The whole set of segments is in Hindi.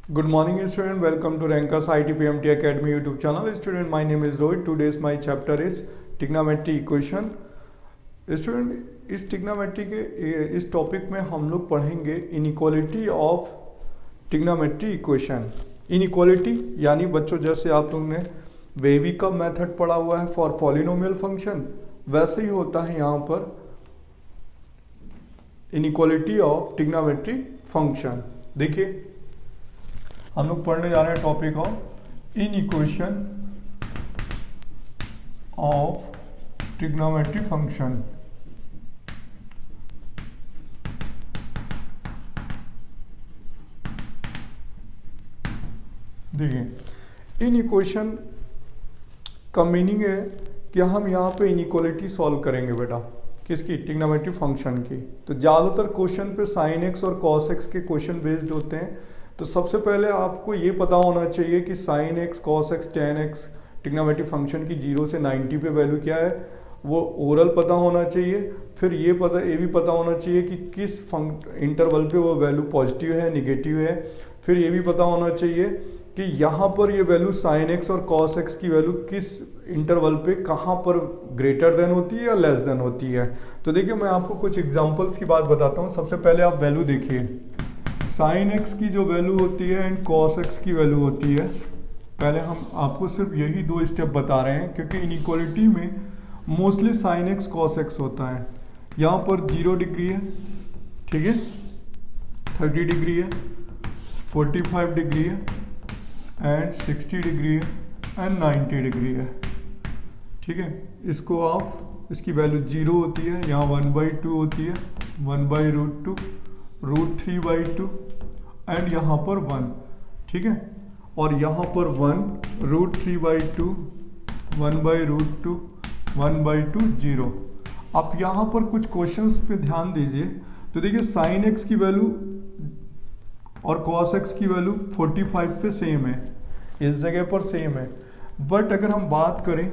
Good morning student, welcome to Rankers ITPMT Academy YouTube channel. Student, my name is Rohit. Today's my chapter is trigonometry equation. Student, इस trigonometry के इस टॉपिक में हम लोग पढ़ेंगे inequality of trigonometry equation. Inequality यानी बच्चों जैसे आप लोगों ने वेवी का मेथड पढ़ा हुआ है फॉर पॉलिनोमियल फंक्शन, वैसे ही होता है यहाँ पर inequality of trigonometry function. देखिए हम लोग पढ़ने जा रहे हैं topic of inequation of trigonometry function. देखिए इनइक्वेशन का मीनिंग है कि हम यहाँ पे इनइक्वालिटी सॉल्व करेंगे बेटा, किसकी? ट्रिग्नोमेट्री फंक्शन की। तो ज़्यादातर क्वेश्चन पे साइन एक्स और कॉस एक्स के क्वेश्चन बेस्ड होते हैं। तो सबसे पहले आपको ये पता होना चाहिए कि sine x, cos x, ten x trigonometry function की 0 से 90 पे वैल्यू क्या है, वो ओरल पता होना चाहिए। फिर ये भी पता होना चाहिए कि किस इंटरवल पे वो वैल्यू पॉजिटिव है, निगेटिव है। फिर ये भी पता होना चाहिए कि यहाँ पर ये वैल्यू साइन एक्स और कॉस एक्स की वैल्यू किस इंटरवल पे कहाँ पर ग्रेटर देन होती है या लेस देन होती है। तो देखिए मैं आपको कुछ एग्जांपल्स की बात बताता हूँ। सबसे पहले आप वैल्यू देखिए, साइन एक्स की जो वैल्यू होती है एंड कॉस एक्स की वैल्यू होती है। पहले हम आपको सिर्फ यही 2 स्टेप बता रहे हैं क्योंकि इनइक्वालिटी में mostly sine x cos x होता है। यहाँ पर 0 डिग्री है, ठीक है, 30 डिग्री है, 45 डिग्री है एंड 60 डिग्री है एंड 90 डिग्री है, ठीक है। इसको आप इसकी वैल्यू 0 होती है, यहाँ 1/2 होती है, 1/√2, √3/2 एंड यहाँ पर 1, ठीक है। और यहाँ पर 1, √3/2, 1/√2, 1/2, 0। आप यहाँ पर कुछ क्वेश्चंस पे ध्यान दीजिए। तो देखिए साइन एक्स की वैल्यू और कॉस एक्स की वैल्यू 45 पे सेम है, इस जगह पर सेम है। बट अगर हम बात करें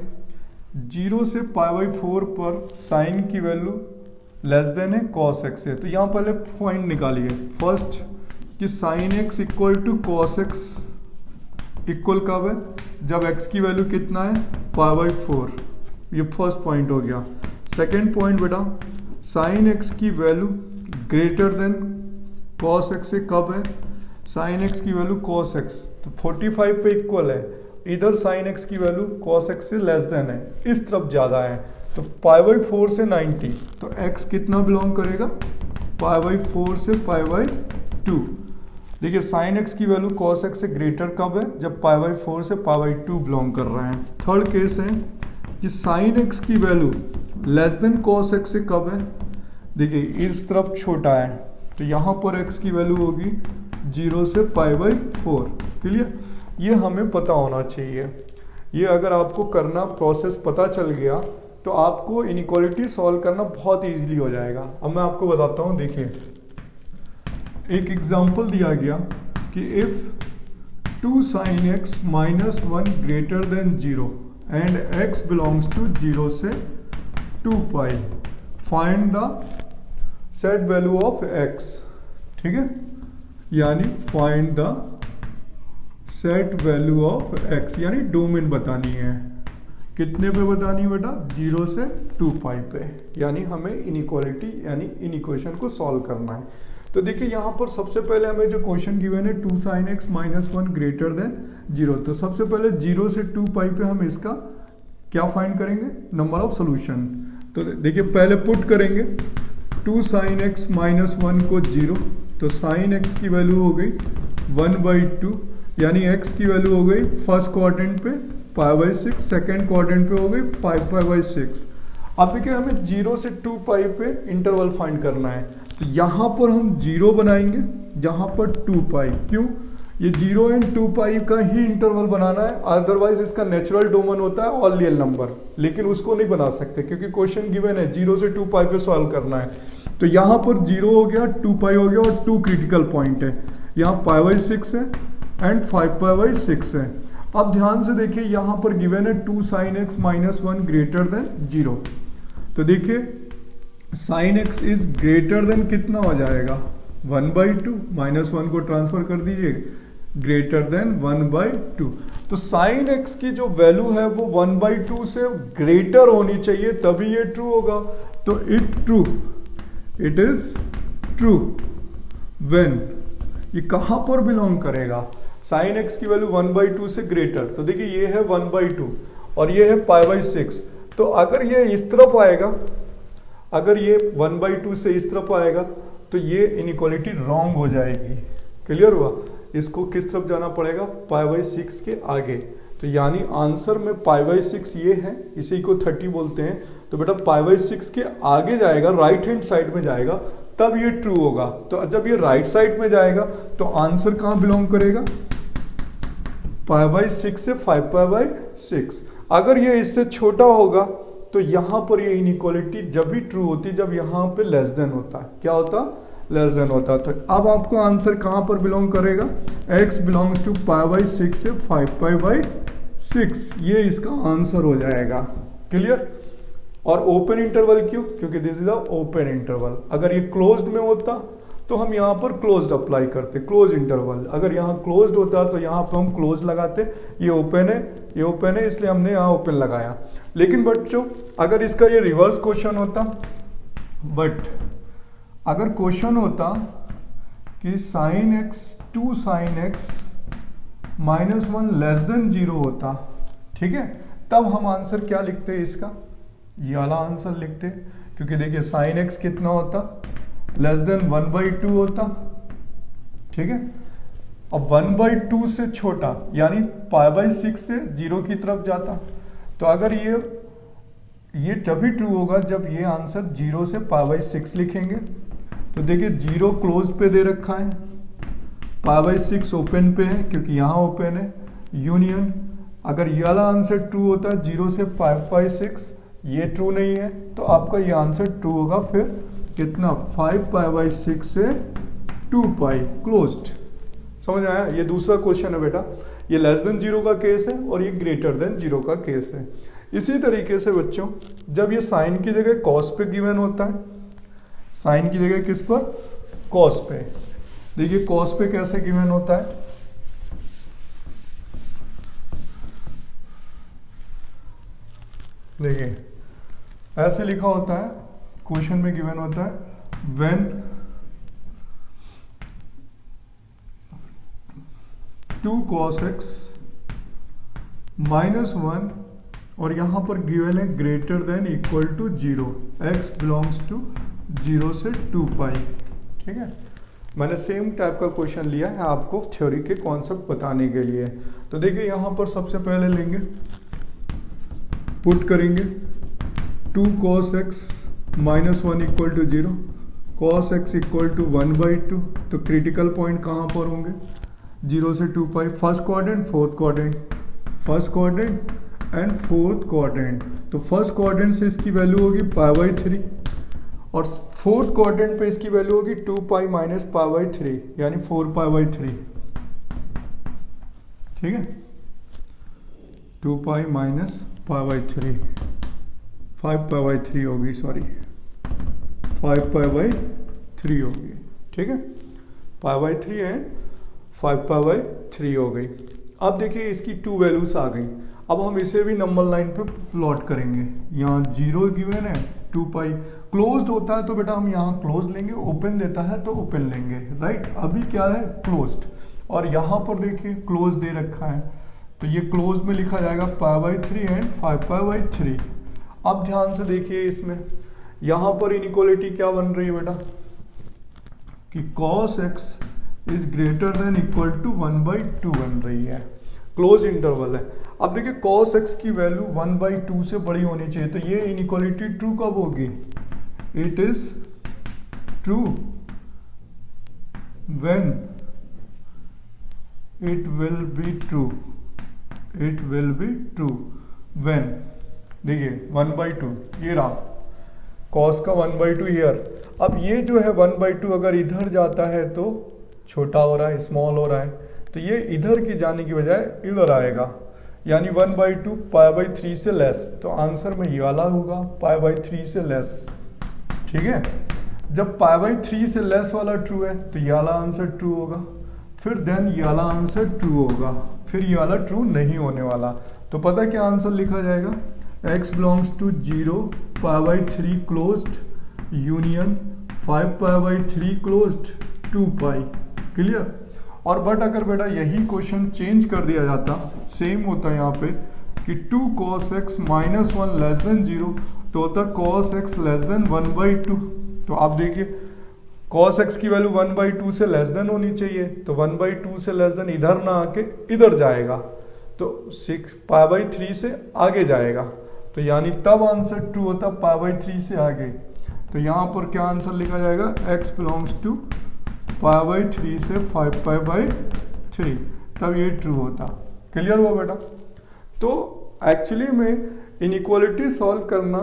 0 से π/4 पर साइन की वैल्यू लेस देन है, कॉस एक्स है। तो यहाँ पहले पॉइंट निकालिए फर्स्ट कि sine x equal to cos x equal कब है, जब एक्स की वैल्यू कितना है, π/4। ये फर्स्ट पॉइंट हो गया। सेकेंड पॉइंट बेटा, साइन एक्स की value greater than cos x से कब है, साइन एक्स की वैल्यू कॉस एक्स तो 45 पे इक्वल है, इधर साइन एक्स की वैल्यू कॉस एक्स से लेस देन है, इस तरफ ज़्यादा है। तो π/4 से 90, तो x कितना बिलोंग करेगा, π/4 से π/2। देखिए साइन x की वैल्यू cos x से ग्रेटर कब है, जब π/4 से π/2 बिलोंग कर रहा है। थर्ड केस है कि साइन x की value less then cos x से कब है, देखिए इस तरफ छोटा है, तो यहाँ पर x की वैल्यू होगी 0 से π/4। क्लियर? ये हमें पता होना चाहिए। ये अगर आपको करना प्रोसेस पता चल गया तो आपको इनइक्वालिटी सॉल्व करना बहुत इजीली हो जाएगा। अब मैं आपको बताता हूँ। देखिए एक एग्जांपल दिया गया कि if 2 sin x - 1 greater than 0 and x belongs to 0 से 2π, find the set value of x, ठीक है, यानी find the set value of x, यानी डोमेन बतानी है। कितने पे बतानी है बेटा, 0 से 2π पे, यानी हमें इनइक्वालिटी यानी इनइक्वेशन को सॉल्व करना है। तो देखिए यहाँ पर सबसे पहले हमें जो क्वेश्चन गिवन है 2 sin x - 1 ग्रेटर देन 0, तो सबसे पहले 0 से 2π पे हम इसका क्या फाइंड करेंगे, नंबर ऑफ सोल्यूशन। तो देखिए पहले पुट करेंगे 2 sin x - 1 को 0, तो sin x की वैल्यू हो गई 1/2, यानी x की वैल्यू हो गई फर्स्ट क्वाड्रेंट पे π/6, सेकेंड क्वाड्रेंट पे हो गई 5π/6। अब देखिए हमें 0 से 2π पे इंटरवल फाइंड करना है, तो यहाँ पर हम 0 बनाएंगे, यहाँ पर 2π। क्यों? ये 0 एंड 2π का ही इंटरवल बनाना है, अदरवाइज इसका नेचुरल डोमेन होता है ऑल रियल नंबर, लेकिन उसको नहीं बना सकते क्योंकि क्वेश्चन गिवन है 0 से 2π पे सॉल्व करना है। तो यहाँ पर 0 हो गया, 2π हो गया और 2 क्रिटिकल पॉइंट है, यहाँ π/6 है एंड 5π/6 है। अब ध्यान से देखिए यहाँ पर गिवन है 2 sin x - 1 ग्रेटर देन 0, तो देखिए sine x is greater then कितना हो जाएगा, 1/2, -1 को ट्रांसफर कर दीजिए, ग्रेटर देन 1/2। तो साइन एक्स की जो वैल्यू है वो 1/2 से ग्रेटर होनी चाहिए, तभी ये ट्रू होगा। तो इट इज ट्रू व्हेन, ये कहां पर बिलोंग करेगा? साइन एक्स की वैल्यू 1/2 से ग्रेटर, तो देखिए ये है 1/2 और ये है π/6। तो अगर ये इस तरफ आएगा, अगर ये 1/2 से इस तरफ आएगा तो ये इनइक्वालिटी रॉन्ग हो जाएगी। क्लियर हुआ? इसको किस तरफ जाना पड़ेगा? π/6 के आगे। तो यानी आंसर में π/6 ये है, इसी को 30 बोलते हैं। तो बेटा π/6 के आगे जाएगा, राइट हैंड साइड में जाएगा, तब ये ट्रू होगा। तो जब ये राइट साइड में जाएगा तो आंसर कहां बिलोंग करेगा? π/6 से 5π/6। अगर ये इससे छोटा होगा तो यहां पर ये इनइक्वालिटी जब भी ट्रू होती, जब यहां पे लेस देन होता है। क्या होता? लेस देन होता। तो अब आपको आंसर कहां पर बिलोंग करेगा? x बिलोंग्स टू π/6 से 5π/6, ये इसका आंसर हो जाएगा। क्लियर? और ओपन इंटरवल क्यों? क्योंकि this is a open interval. अगर ये क्लोज्ड में होता तो हम यहाँ पर क्लोज्ड अप्लाई करते, क्लोज इंटरवल। अगर यहाँ क्लोज्ड होता तो यहाँ पर हम क्लोज लगाते। ये ओपन है, ये ओपन है, इसलिए हमने यहाँ ओपन लगाया। लेकिन बच्चों अगर इसका ये रिवर्स क्वेश्चन होता, बट अगर क्वेश्चन होता कि sine x two sine x -1 less than 0 होता, ठीक है, तब हम आंसर क्या लिखते हैं इसका? ये वाला आंसर लिखते, क्योंकि देखिए साइन एक्स कितना होता? लेस देन 1/2 होता, ठीक है। अब 1/2 से छोटा यानी π/6 से 0 की तरफ जाता। तो अगर ये तभी ट्रू होगा जब ये आंसर 0 से π/6 लिखेंगे। तो देखिए 0 क्लोज पे दे रखा है, π/6 ओपन पे है क्योंकि यहाँ ओपन है, यूनियन। अगर ये वाला आंसर ट्रू होता 0 से 5/6, ये ट्रू नहीं है, तो आपका ये आंसर ट्रू होगा। फिर कितना? 5π/6 से 2π क्लोज्ड। समझ आया? ये दूसरा क्वेश्चन है बेटा। ये लेस देन 0 का केस है और ये ग्रेटर देन 0 का केस है। इसी तरीके से बच्चों जब ये साइन की जगह कॉस पे गिवन होता है, साइन की जगह किस पर? कॉस पे। देखिए कॉस पे कैसे गिवन होता है? देखिए ऐसे लिखा होता है, क्वेश्चन में गिवन होता है व्हेन 2 cos x -1 और यहां पर गिवन है greater than equal to 0, x belongs to 0 से 2π। ठीक है, मैंने सेम टाइप का क्वेश्चन लिया है आपको थ्योरी के कॉन्सेप्ट बताने के लिए। तो देखिए यहां पर सबसे पहले लेंगे, पुट करेंगे 2 cos x -1 equal to 0, cos x equal to 1/2। तो क्रिटिकल पॉइंट कहाँ पर होंगे? 0 से 2π, first quadrant, fourth quadrant, first quadrant and fourth quadrant. तो फर्स्ट क्वाड्रेंट से इसकी वैल्यू होगी π/3 और फोर्थ क्वाड्रेंट पे इसकी वैल्यू होगी 2π - π/3 यानी 4π/3। ठीक है, 2π - π/3, 5π/3 होगी, सॉरी 5π/3 होगी। ठीक है, π/3 एंड 5π/3 हो गई। अब देखिए इसकी 2 वैल्यूज आ गई। अब हम इसे भी नंबर लाइन पे प्लॉट करेंगे। यहाँ 0 गिवन है, 2π क्लोज्ड होता है तो बेटा हम यहाँ क्लोज लेंगे, ओपन देता है तो ओपन लेंगे, राइट। अभी क्या है? क्लोज्ड। और यहाँ पर देखिए क्लोज दे रखा है तो ये क्लोज में लिखा जाएगा π/3 एंड 5π/3। अब ध्यान से देखिए इसमें यहां पर इनइक्वालिटी क्या बन रही है बेटा कि cos x is greater than equal to 1/2 बन रही है, क्लोज इंटरवल है। अब देखिए cos x की वैल्यू 1/2 से बड़ी होनी चाहिए, तो ये इनइक्वालिटी ट्रू कब होगी? It is true when it will be true, it will be true when, देखिए 1/2 ये रहा, cos का 1/2 ईयर। अब ये जो है 1/2 अगर इधर जाता है तो छोटा हो रहा है, स्मॉल हो रहा है, तो ये इधर की जाने की बजाय इधर आएगा, यानी 1/2 π/3 से लेस। तो आंसर में ये वाला होगा π/3 से लेस। ठीक है, जब π/3 से लेस वाला ट्रू है तो ये वाला आंसर ट्रू होगा, फिर देन ये वाला आंसर ट्रू होगा, फिर ये वाला ट्रू नहीं होने वाला। तो पता क्या आंसर लिखा जाएगा, x belongs to 0 π/3 closed union 5π/3 closed 2 pi. Clear. और बट अगर बेटा यही क्वेश्चन चेंज कर दिया जाता, सेम होता यहाँ पे कि 2 cos x minus 1 less than 0, तो होता cos x लेस देन 1/2। तो आप देखिए cos x की वैल्यू 1/2 से लेस देन होनी चाहिए, तो 1/2 से लेस देन इधर ना आके इधर जाएगा, तो 6 π/3 से आगे जाएगा, तो यानी तब आंसर ट्रू होता π/3 से आगे। तो यहाँ पर क्या आंसर लिखा जाएगा, x बिलोंग्स टू π/3 से 5π/3, तब ये ट्रू होता। क्लियर हुआ बेटा। तो एक्चुअली में इनइक्वालिटी सॉल्व करना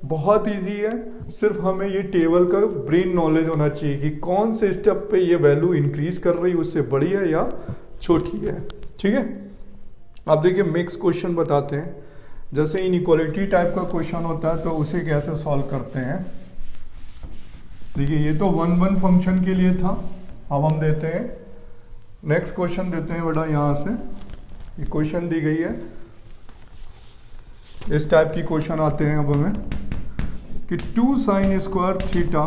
बहुत इजी है, सिर्फ हमें ये टेबल का ब्रेन नॉलेज होना चाहिए कि कौन से स्टेप पे ये वैल्यू इंक्रीज कर रही है, उससे बड़ी है या छोटी है। ठीक है। अब देखिए मिक्स क्वेश्चन बताते हैं। जैसे इनइक्वालिटी टाइप का क्वेश्चन होता है तो उसे कैसे सॉल्व करते हैं। देखिए ये तो 1 फंक्शन के लिए था, अब हम देते हैं नेक्स्ट क्वेश्चन देते हैं बेटा। यहाँ से ये क्वेश्चन दी गई है, इस टाइप की क्वेश्चन आते हैं अब हमें कि 2 sin square theta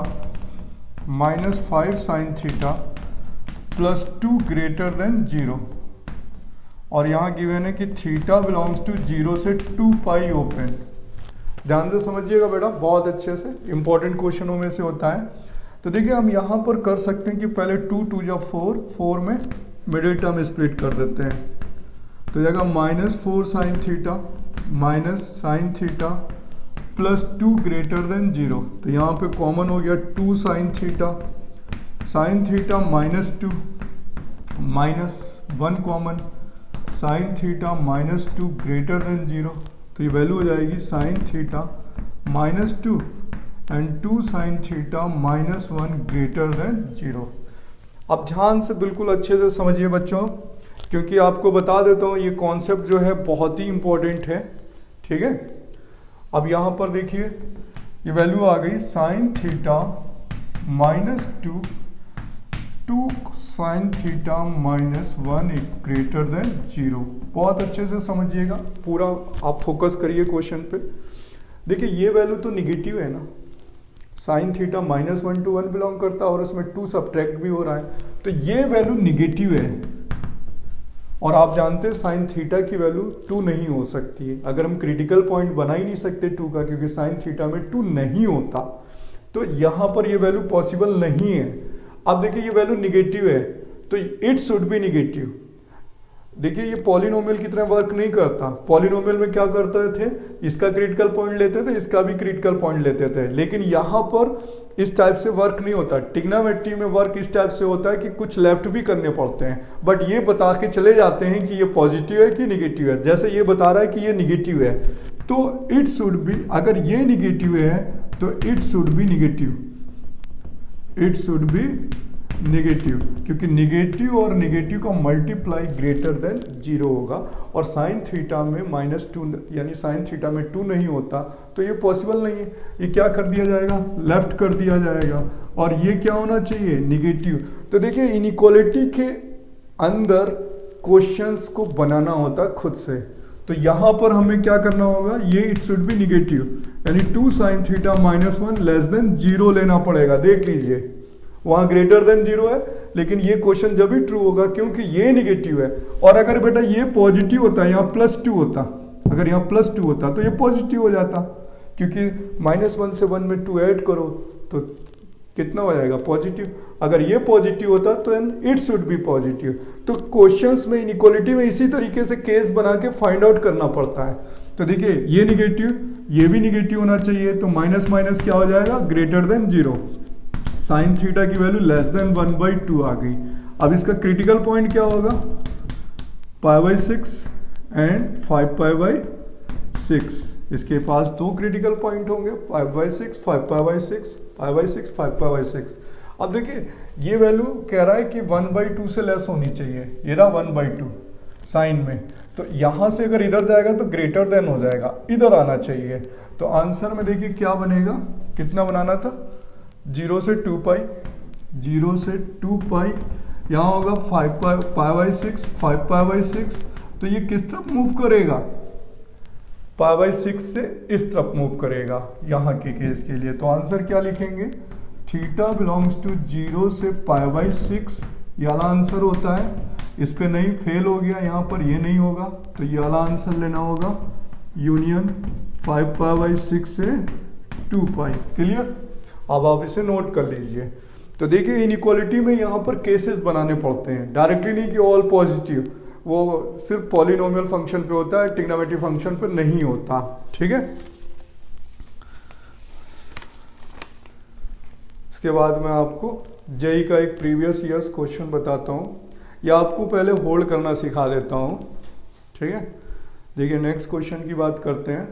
minus 5 sin theta plus 2 greater than 0, और यहाँ गिवन है कि थीटा बिलोंग्स टू 0 से 2 पाई ओपन। ध्यान से समझिएगा बेटा, बहुत अच्छे से, इंपॉर्टेंट क्वेश्चनों में से होता है। तो देखिए हम यहाँ पर कर सकते हैं कि पहले 2 2 जा 4, 4 में मिडिल टर्म स्प्लिट कर देते हैं, तो जाएगा minus 4 sin theta minus sine theta plus 2 greater than 0। तो यहाँ पे कॉमन हो गया 2 sine theta minus 2 minus 1 common sine theta minus 2 greater than 0, तो ये वैल्यू हो जाएगी sine theta minus 2 and 2 sine theta minus 1 greater than 0। अब ध्यान से बिल्कुल अच्छे से समझिए बच्चों, क्योंकि आपको बता देता हूँ ये कॉन्सेप्ट जो है बहुत ही इंपॉर्टेंट है। ठीक है। अब यहाँ पर देखिए ये वैल्यू आ गई sine theta minus 2 sine theta minus 1 greater than 0। बहुत अच्छे से समझिएगा, पूरा आप फोकस करिए क्वेश्चन पे। देखिए ये वैल्यू तो निगेटिव है ना, sine theta minus 1 to 1 belong करता है और उसमें 2 सब्ट्रैक्ट भी हो रहा है, तो ये वैल्यू निगेटिव है। और आप जानते हैं साइन थीटा की वैल्यू 2 नहीं हो सकती है, अगर हम क्रिटिकल पॉइंट बना ही नहीं सकते 2 का, क्योंकि साइन थीटा में 2 नहीं होता, तो यहाँ पर ये वैल्यू पॉसिबल नहीं है। अब देखिए ये वैल्यू निगेटिव है, तो इट शुड बी निगेटिव। देखिए ये पॉलिनोमियल की तरह वर्क नहीं करता। पॉलिनोमियल में क्या करते थे, इसका क्रिटिकल पॉइंट लेते थे, इसका भी क्रिटिकल पॉइंट लेते थे, लेकिन यहाँ पर इस टाइप से वर्क नहीं होता। ट्रिग्नोमेट्री में वर्क इस टाइप से होता है कि कुछ लेफ्ट भी करने पड़ते हैं, बट ये बता के चले जाते हैं कि ये पॉजिटिव है कि निगेटिव है। जैसे ये बता रहा है कि ये निगेटिव है, तो इट शुड बी, अगर ये निगेटिव है तो it should be negative, it should be negative, क्योंकि निगेटिव और निगेटिव का मल्टीप्लाई ग्रेटर देन 0 होगा। और साइन थीटा में -2 यानी साइन थीटा में 2 नहीं होता, तो ये पॉसिबल नहीं है। ये क्या कर दिया जाएगा, लेफ्ट कर दिया जाएगा, और ये क्या होना चाहिए, निगेटिव। तो देखिए इनइक्वालिटी के अंदर क्वेश्चंस को बनाना होता है खुद से, तो यहाँ पर हमें क्या करना होगा, ये इट शुड बी निगेटिव, यानी 2 साइन थीटा -1 लेस देन 0 लेना पड़ेगा। देख लीजिए वहाँ ग्रेटर देन 0 है, लेकिन ये क्वेश्चन जब भी ट्रू होगा क्योंकि ये निगेटिव है। और अगर बेटा ये पॉजिटिव होता, यहाँ +2 होता, अगर यहाँ +2 होता तो ये पॉजिटिव हो जाता, क्योंकि -1 से 1 में 2 ऐड करो तो कितना हो जाएगा, पॉजिटिव। अगर ये पॉजिटिव होता तो इट शुड बी पॉजिटिव। तो क्वेश्चंस में इनइक्वालिटी में इसी तरीके से केस बना के फाइंड आउट करना पड़ता है। तो देखिए ये निगेटिव, ये भी निगेटिव होना चाहिए, तो माइनस माइनस क्या हो जाएगा, ग्रेटर देन 0। साइन थीटा की वैल्यू लेस देन 1/2 आ गई। अब इसका क्रिटिकल पॉइंट क्या होगा, π/6 एंड 5π/6। इसके पास 2 क्रिटिकल पॉइंट होंगे, 5/6, 5π/6, 5/6, 5π/6। अब देखिए ये वैल्यू कह रहा है कि 1/2 से लेस होनी चाहिए, ये रहा 1/2 साइन में, तो यहां से अगर इधर जाएगा तो ग्रेटर देन हो जाएगा, इधर आना चाहिए। तो आंसर में देखिए क्या बनेगा, कितना बनाना था, 0 से 2 पाई, 0 से 2 पाई यहाँ होगा 5/6, 5/6, तो ये किस तरफ मूव करेगा, π/6 से इस तरफ मूव करेगा यहाँ के केस के लिए। तो आंसर क्या लिखेंगे, थीटा बिलोंग्स टू 0 से π/6, ये वाला आंसर होता है। इस पे नहीं, फेल हो गया, यहाँ पर ये नहीं होगा, तो ये वाला आंसर लेना होगा यूनियन 5π/6 से 2π। क्लियर। अब आप इसे नोट कर लीजिए। तो देखिए इनइक्वालिटी में यहाँ पर केसेस बनाने पड़ते हैं, डायरेक्टली नहीं कि ऑल पॉजिटिव, वो सिर्फ पॉलिनोमियल फंक्शन पे होता है, ट्रिग्नोमेट्रिक फंक्शन पे नहीं होता। ठीक है। इसके बाद मैं आपको जेई का एक प्रीवियस ईयर्स क्वेश्चन बताता हूँ, या आपको पहले होल्ड करना सिखा देता हूँ। ठीक है। देखिए नेक्स्ट क्वेश्चन की बात करते हैं।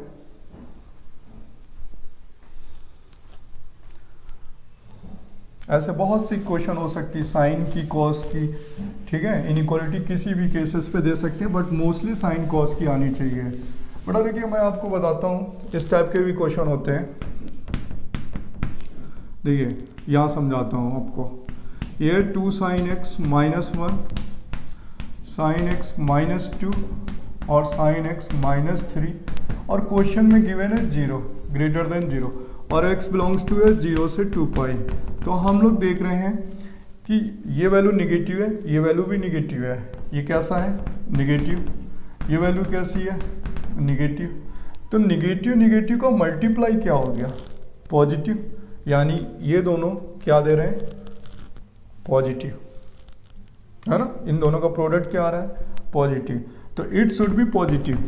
ऐसे बहुत सी क्वेश्चन हो सकती है, साइन की, कॉस की। ठीक है। इनइक्वालिटी किसी भी केसेस पे दे सकते हैं, बट मोस्टली साइन कॉस की आनी चाहिए। बेटा देखिए मैं आपको बताता हूँ, इस टाइप के भी क्वेश्चन होते हैं। देखिए यहाँ समझाता हूँ आपको। ये 2 sin x -1, sin x -2 और sin x -3, और क्वेश्चन में गिवन है 0 ग्रेटर देन 0, और x बिलोंग्स टू है 0 से 2π। तो हम लोग देख रहे हैं कि ये वैल्यू निगेटिव है, ये वैल्यू भी निगेटिव है। ये कैसा है, निगेटिव। ये वैल्यू कैसी है, निगेटिव। तो निगेटिव निगेटिव का मल्टीप्लाई क्या हो गया, पॉजिटिव। यानी ये दोनों क्या दे रहे हैं, पॉजिटिव, है ना। इन दोनों का प्रोडक्ट क्या आ रहा है, पॉजिटिव। तो it should be positive,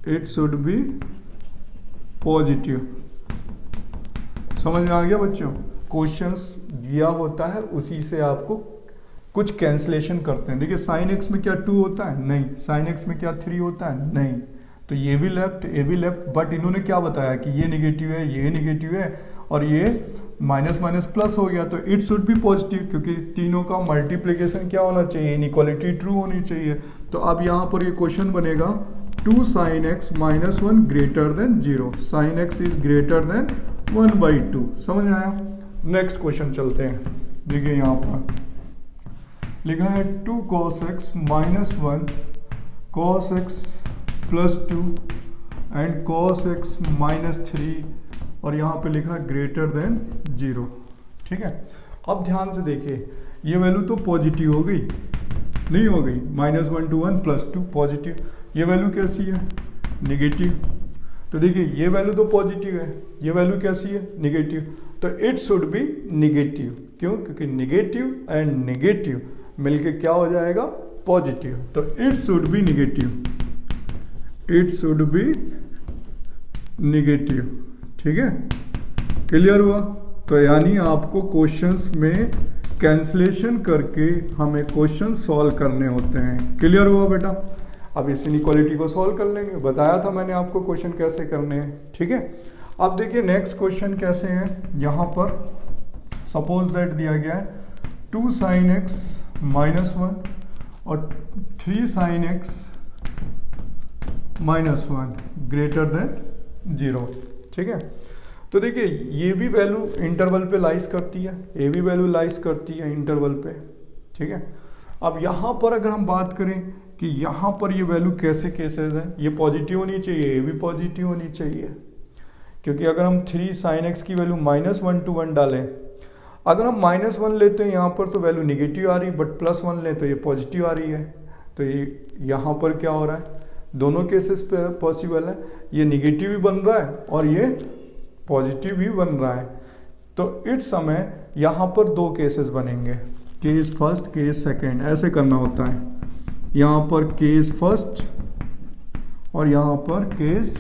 it should be positive. समझ में आ गया बच्चों। क्वेश्चंस दिया होता है, उसी से आपको कुछ कैंसलेशन करते हैं। देखिए साइन एक्स में क्या 2 होता है, नहीं। साइन एक्स में क्या 3 होता है, नहीं। तो ये भी लेफ्ट, ये भी लेफ्ट, बट इन्होंने क्या बताया कि ये निगेटिव है, ये निगेटिव है, और ये माइनस माइनस प्लस हो गया। तो इट शुड बी पॉजिटिव, क्योंकि तीनों का मल्टीप्लिकेशन क्या होना चाहिए, इनइक्वालिटी ट्रू होनी चाहिए। तो अब यहाँ पर ये क्वेश्चन बनेगा 2 sin x -1 greater than 0, sin x is greater then 1/2। समझ में आया। नेक्स्ट क्वेश्चन चलते हैं। देखिए यहाँ पर लिखा है 2 cos x -1 cos x +2 and cos x -3, और यहाँ पे लिखा ग्रेटर देन 0। ठीक है। अब ध्यान से देखिए, ये वैल्यू तो पॉजिटिव हो गई, नहीं हो गई, -1 to 1 +2 पॉजिटिव। ये वैल्यू कैसी है, निगेटिव। तो देखिए ये वैल्यू तो पॉजिटिव है, ये वैल्यू कैसी है, निगेटिव। तो इट शुड बी निगेटिव। क्यों, क्योंकि निगेटिव एंड निगेटिव मिलके क्या हो जाएगा, पॉजिटिव। तो it should be negative, it should be negative. ठीक है। क्लियर हुआ। तो यानी आपको क्वेश्चंस में कैंसलेशन करके हमें क्वेश्चन सॉल्व करने होते हैं। क्लियर हुआ बेटा। अब इस इनइक्वालिटी को सॉल्व कर लेंगे, बताया था मैंने आपको क्वेश्चन कैसे करने हैं। ठीक है। अब देखिए नेक्स्ट क्वेश्चन कैसे है। यहाँ पर सपोज दैट दिया गया है 2 sin x -1 और 3 sin x -1 ग्रेटर देन 0। ठीक है। तो देखिए ये भी वैल्यू इंटरवल पे लाइज करती है, ये भी वैल्यू लाइज करती है इंटरवल पे। ठीक है। अब यहाँ पर अगर हम बात करें कि यहाँ पर ये वैल्यू कैसे केसेस है, ये पॉजिटिव होनी चाहिए, ये भी पॉजिटिव होनी चाहिए। क्योंकि अगर हम 3 sin x की वैल्यू -1 to 1 डालें, अगर हम -1 लेते हैं यहाँ पर तो वैल्यू निगेटिव आ रही, बट +1 लें तो ये पॉजिटिव आ रही है। तो ये यहाँ पर क्या हो रहा है, दोनों केसेस पे पॉसिबल है, ये निगेटिव भी बन रहा है और ये पॉजिटिव भी बन रहा है। तो इस समय यहाँ पर 2 केसेस बनेंगे, केस फर्स्ट केस सेकंड, ऐसे करना होता है। यहाँ पर केस फर्स्ट और यहाँ पर केस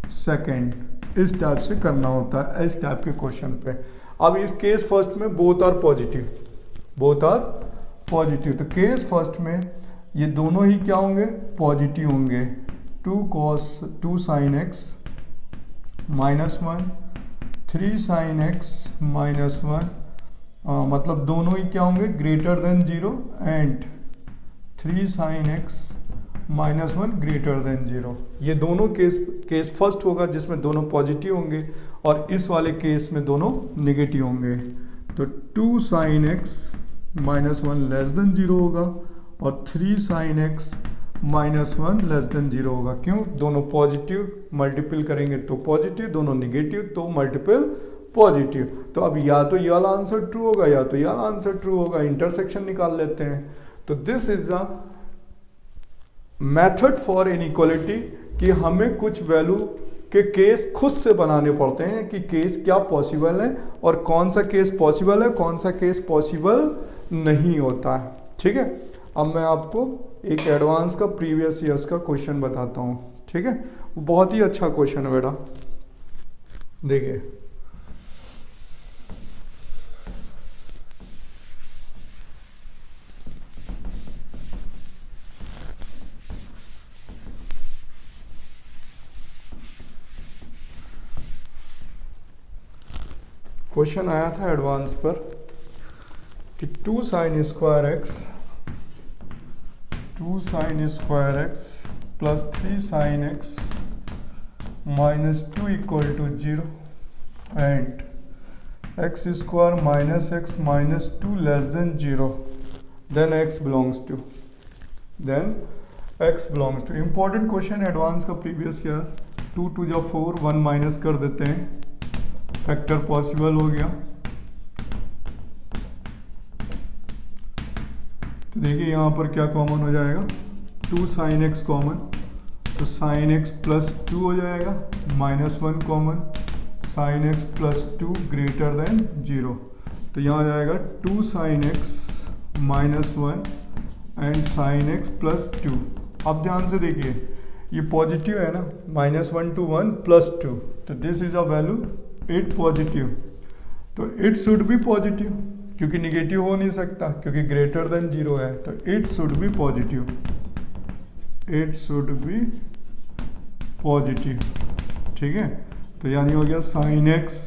सेकंड, इस टाइप से करना होता है, इस टाइप के क्वेश्चन पे। अब इस केस फर्स्ट में both are positive, both are positive. तो केस फर्स्ट में ये दोनों ही क्या होंगे, पॉजिटिव होंगे। 2 sin x -1 3 sin x -1, मतलब दोनों ही क्या होंगे, greater than 0 and 3 sin x -1 greater than 0। ये दोनों केस फर्स्ट होगा जिसमें दोनों पॉजिटिव होंगे, और इस वाले केस में दोनों नेगेटिव होंगे। तो 2 sin x minus one less than zero होगा और 3 sin x minus one less than zero होगा। क्यों? दोनों पॉजिटिव मल्टीपल करेंगे तो पॉजिटिव, दोनों निगेटिव तो मल्टीपल पॉजिटिव। तो अब या तो ये वाला आंसर ट्रू होगा या तो ये वाला आंसर ट्रू होगा, इंटरसेक्शन निकाल लेते हैं। तो this is a method for inequality कि हमें कुछ वैल्यू के केस खुद से बनाने पड़ते हैं कि केस क्या पॉसिबल है और कौन सा केस पॉसिबल है, कौन सा केस पॉसिबल नहीं होता है। ठीक है, अब मैं आपको एक एडवांस का प्रीवियस ईयर्स का क्वेश्चन बताता हूँ। ठीक है, वो बहुत ही अच्छा क्वेश्चन है बेटा, देखिए। क्वेश्चन आया था एडवांस पर कि 2 sin square x plus 3 sin x minus 2 equal to 0 and x square minus x minus 2 less than 0 देन x belongs to important question advance का प्रीवियस ईयर। 2 2 जा 4, 1 माइनस कर देते हैं, फैक्टर पॉसिबल हो गया। तो देखिए यहाँ पर क्या कॉमन हो जाएगा, 2 sin x कॉमन, तो sin x प्लस 2 हो जाएगा, minus 1 common, sin x plus 2 greater than 0। तो यहाँ आ जाएगा 2 sin x minus 1 and sin x plus 2। अब ध्यान से देखिए, ये पॉजिटिव है ना, -1 to 1 प्लस 2, तो this is a value 8 positive, तो इट शुड बी पॉजिटिव, क्योंकि निगेटिव हो नहीं सकता क्योंकि ग्रेटर देन 0 है, तो इट शुड बी पॉजिटिव, ठीक है। तो यानी हो गया sin x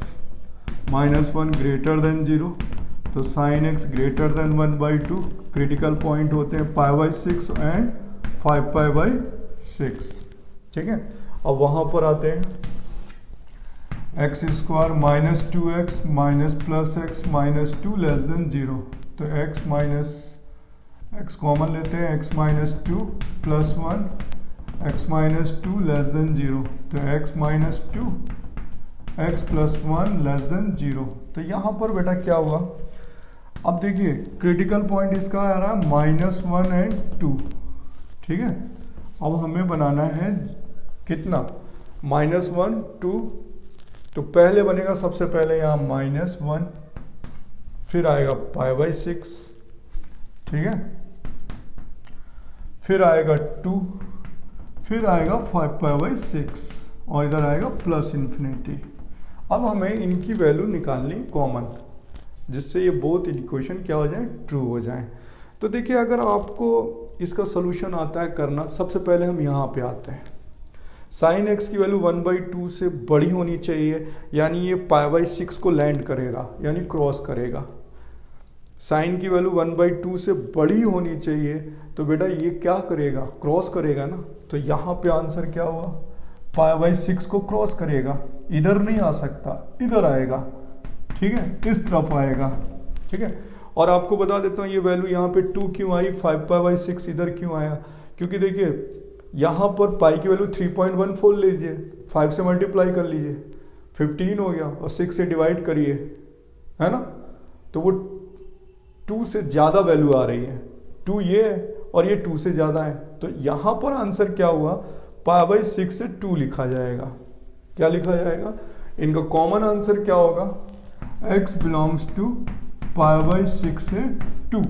minus 1 greater than 0, तो sin x greater than 1/2, critical point होते हैं π/6 एंड 5π/6, ठीक है। अब वहां पर आते हैं x square minus 2x minus plus x minus 2 less than 0, तो x माइनस एक्स कॉमन लेते हैं, x minus 2 plus 1 x minus 2 less than 0, तो x minus 2 x plus 1 less than 0। तो यहाँ पर बेटा क्या हुआ, अब देखिए क्रिटिकल पॉइंट इसका आ रहा है -1 एंड 2, ठीक है। अब हमें बनाना है कितना, -1 2, तो पहले बनेगा सबसे पहले यहाँ -1, फिर आएगा π/6, ठीक है, फिर आएगा 2, फिर आएगा 5π/6 और इधर आएगा प्लस इन्फिनिटी। अब हमें इनकी वैल्यू निकालनी कॉमन, जिससे ये बोथ इक्वेशन क्या हो जाए, ट्रू हो जाए। तो देखिए अगर आपको इसका सोल्यूशन आता है करना, सबसे पहले हम यहाँ पे आते हैं, sin x की वैल्यू 1/2 से बड़ी होनी चाहिए, यानी ये π/6 को लैंड करेगा यानी क्रॉस करेगा। sin की वैल्यू 1/2 से बड़ी होनी चाहिए, तो बेटा ये क्या करेगा, क्रॉस करेगा ना। तो यहाँ पे आंसर क्या हुआ, π/6 को क्रॉस करेगा, इधर नहीं आ सकता, इधर आएगा, ठीक है, इस तरफ आएगा, ठीक है। और आपको बता देता हूँ ये वैल्यू यहाँ पे 2 क्यों आई, 5π/6 इधर क्यों आया, क्योंकि देखिए यहाँ पर पाई की वैल्यू 3.14 लीजिए, 5 से मल्टीप्लाई कर लीजिए, 15 हो गया, और 6 से डिवाइड करिए, है ना, तो वो 2 से ज़्यादा वैल्यू आ रही है, 2 ये है और ये 2 से ज़्यादा है। तो यहाँ पर आंसर क्या हुआ, π/6 से 2 लिखा जाएगा। क्या लिखा जाएगा, इनका कॉमन आंसर क्या होगा, x बिलोंग्स टू π/6 से 2,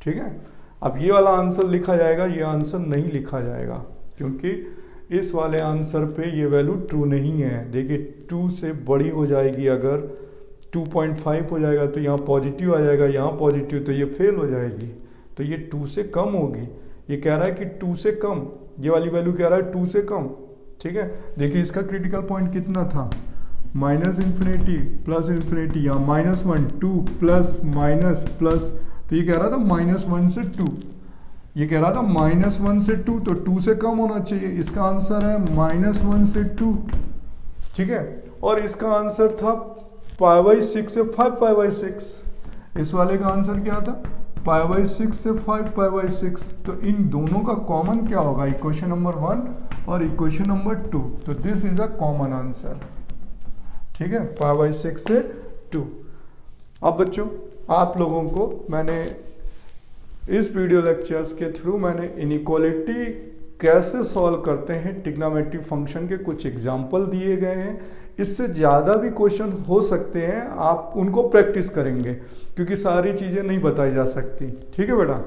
ठीक है। अब ये वाला आंसर लिखा जाएगा, ये आंसर नहीं लिखा जाएगा, क्योंकि इस वाले आंसर पे ये वैल्यू ट्रू नहीं है। देखिए 2 से बड़ी हो जाएगी, अगर 2.5 हो जाएगा तो यहाँ पॉजिटिव आ जाएगा, यहाँ पॉजिटिव, तो ये फेल हो जाएगी, तो ये 2 से कम होगी। ये कह रहा है कि 2 से कम, ये वाली वैल्यू कह रहा है 2 से कम, ठीक है। देखिए इसका क्रिटिकल पॉइंट कितना था, -∞ प्लस इन्फिनिटी, या -1 2 प्लस माइनस प्लस, तो ये कह रहा था -1 से 2, ये कह रहा था -1 से 2, तो 2 से कम होना चाहिए। इसका आंसर है -1 से 2, ठीक है। और इसका आंसर था π/6 से 5π/6, इस वाले का आंसर क्या था, π/6 से 5π/6। तो इन दोनों का कॉमन क्या होगा, इक्वेशन नंबर 1 और इक्वेशन नंबर 2। तो this is a common answer. ठीक है, π/6 से 2। अब बच्चों आप लोगों को मैंने इस वीडियो लेक्चर्स के थ्रू मैंने इनइक्वालिटी कैसे सॉल्व करते हैं ट्रिग्नोमेट्रिक फंक्शन के कुछ एग्जाम्पल दिए गए हैं। इससे ज़्यादा भी क्वेश्चन हो सकते हैं, आप उनको प्रैक्टिस करेंगे क्योंकि सारी चीज़ें नहीं बताई जा सकती। ठीक है बेटा।